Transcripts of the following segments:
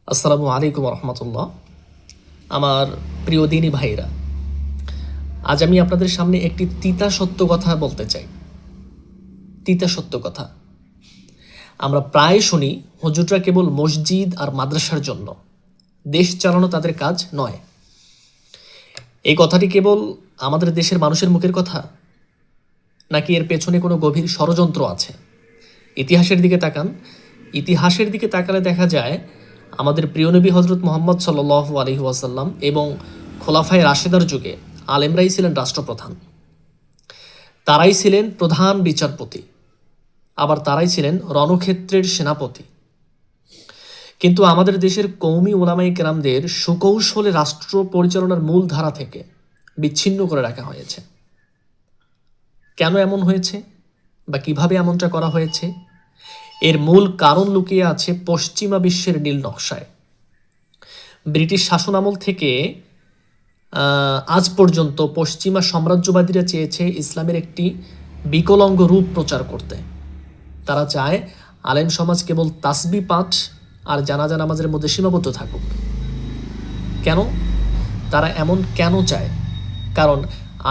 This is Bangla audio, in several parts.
আসসালামু আলাইকুম রহমতুল্লাহ। আমার প্রিয় দিনী ভাইরা, আজ আমি আপনাদের সামনে একটি তিতা সত্য কথা বলতে চাই। তিতা সত্য কথা আমরা প্রায় শুনি, হুজুররা কেবল মসজিদ আর মাদ্রাসার জন্য, দেশ চালানো তাদের কাজ নয়। এই কথাটি কেবল আমাদের দেশের মানুষের মুখের কথা, নাকি এর পেছনে কোনো গভীর ষড়যন্ত্র আছে? ইতিহাসের দিকে তাকান। ইতিহাসের দিকে তাকালে দেখা যায় আমাদের প্রিয় নবী হজরত মোহাম্মদ সাল্লাল্লাহু আলাইহি ওয়াসাল্লাম এবং খোলাফায়ে রাশেদার যুগে আলেমরাই ছিলেন রাষ্ট্রপ্রধান, তারাই ছিলেন প্রধান বিচারপতি, আবার তারাই ছিলেন রণক্ষেত্রের সেনাপতি। কিন্তু আমাদের দেশের কওমি উলামায়ে কেরামদের সুকৌশলে রাষ্ট্র পরিচালনার মূল ধারা থেকে বিচ্ছিন্ন করে রাখা হয়েছে। কেন এমন হয়েছে বা কিভাবে এমনটা করা হয়েছে, এর মূল কারণ লুকিয়ে আছে পশ্চিমা বিশ্বের নীল নকশায়। ব্রিটিশ শাসনামল থেকে আজ পর্যন্ত পশ্চিমা সাম্রাজ্যবাদীরা চেয়েছে ইসলামের একটি বিকলাঙ্গ রূপ প্রচার করতে। তারা চায় আলেম সমাজ কেবল তাসবিহ পাঠ আর জানাজা নামাজের মধ্যে সীমাবদ্ধ থাকুক। কেন তারা এমন কেন চায়? কারণ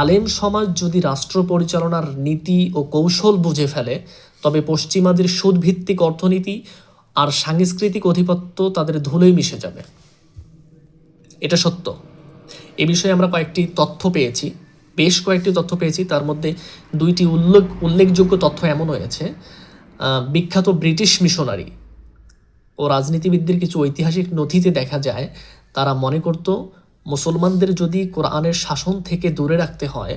আলেম সমাজ যদি রাষ্ট্র পরিচালনার নীতি ও কৌশল বুঝে ফেলে, তবে পশ্চিমাদের সুদভিত্তিক অর্থনীতি আর সাংস্কৃতিক আধিপত্য তাদের ধুলোয় মিশে যাবে। এটা সত্য। এ বিষয়ে আমরা বেশ কয়েকটি তথ্য পেয়েছি। তার মধ্যে দুইটি উল্লেখযোগ্য তথ্য এমন হয়েছে। বিখ্যাত ব্রিটিশ মিশনারি ও রাজনীতিবিদদের কিছু ঐতিহাসিক নথিতে দেখা যায় তারা মনে করত মুসলমানদের যদি কোরআনের শাসন থেকে দূরে রাখতে হয়,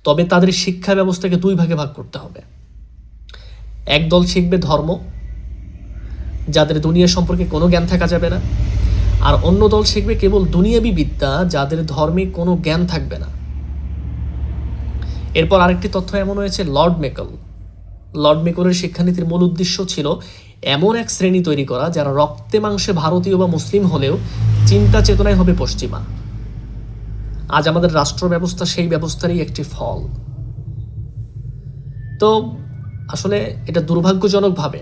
তবে তাদের শিক্ষা ব্যবস্থাকে দুই ভাগে ভাগ করতে হবে। এক দল শিখবে ধর্ম, যাদের দুনিয়া সম্পর্কে কোনো জ্ঞান থাকা যাবে না, আর অন্য দল শিখবে কেবল দুনিয়াবি বিদ্যা, যাদের ধর্মে কোনো জ্ঞান থাকবে না। এরপর আরেকটি তথ্য এমন হয়েছে, লর্ড মেকলের শিক্ষানীতির মূল উদ্দেশ্য ছিল এমন এক শ্রেণী তৈরি করা যারা রক্তে মাংসে ভারতীয় বা মুসলিম হলেও চিন্তা চেতনায় হবে পশ্চিমা। আজ আমাদের রাষ্ট্র ব্যবস্থা সেই ব্যবস্থারই একটি ফল। তো আসলে এটা দুর্ভাগ্যজনকভাবে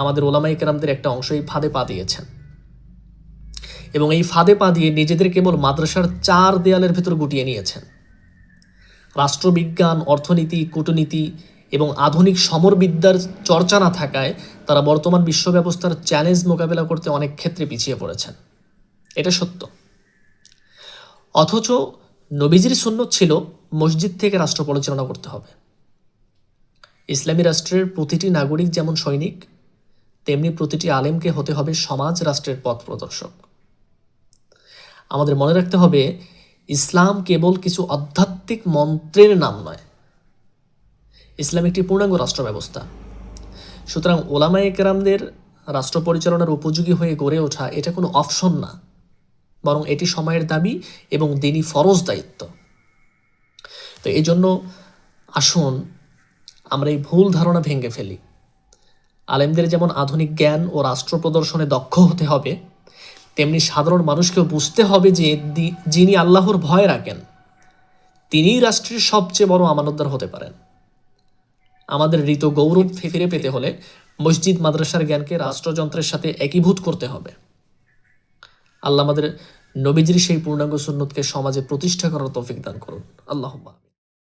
আমাদের ওলামায়ে কেরামদের একটা অংশ এই ফাঁদে পা দিয়েছেন, এবং এই ফাঁদে পা দিয়ে নিজেদের কেবল মাদ্রাসার চার দেয়ালের ভেতর গুটিয়ে নিয়েছেন। রাষ্ট্রবিজ্ঞান, অর্থনীতি, কূটনীতি এবং আধুনিক সমরবিদ্যার চর্চা না থাকায় তারা বর্তমান বিশ্ব ব্যবস্থার চ্যালেঞ্জ মোকাবেলা করতে অনেক ক্ষেত্রে পিছিয়ে পড়েছেন। এটা সত্য। অথচ নবীজির সুন্নত ছিল মসজিদ থেকে রাষ্ট্র পরিচালনা করতে হবে। ইসলামী রাষ্ট্রের প্রতিটি নাগরিক যেমন সৈনিক, তেমনি প্রতিটি আলেমকে হতে হবে সমাজ রাষ্ট্রের পথ প্রদর্শক। আমাদের মনে রাখতে হবে, ইসলাম কেবল কিছু আধ্যাত্মিক মন্ত্রের নাম নয়, ইসলাম একটি পূর্ণাঙ্গ রাষ্ট্র ব্যবস্থা। সুতরাং ওলামায়ে কেরামদের রাষ্ট্র পরিচালনার উপযোগী হয়ে গড়ে ওঠা এটা কোনো অপশন না, বরং এটি সময়ের দাবি এবং দিনই ফরজ দায়িত্ব। তো এই জন্য আসুন আমরা এই ভুল ধারণা ভেঙে ফেলি। আলেমদের যেমন আধুনিক জ্ঞান ও রাষ্ট্র প্রদর্শনে দক্ষ হতে হবে, তেমনি সাধারণ মানুষকেও বুঝতে হবে যে যিনি আল্লাহর ভয় রাখেন তিনিই রাষ্ট্রের সবচেয়ে বড় আমানতদার হতে পারেন। আমাদের ঋত গৌরব ফিরে পেতে হলে মসজিদ মাদ্রাসার জ্ঞানকে রাষ্ট্রযন্ত্রের সাথে একীভূত করতে হবে। আল্লাহ আমাদের নবীজির সেই পূর্ণাঙ্গ সুন্নতকে সমাজে প্রতিষ্ঠা করার তৌফিক দান করুন। আল্লাহুম্মা।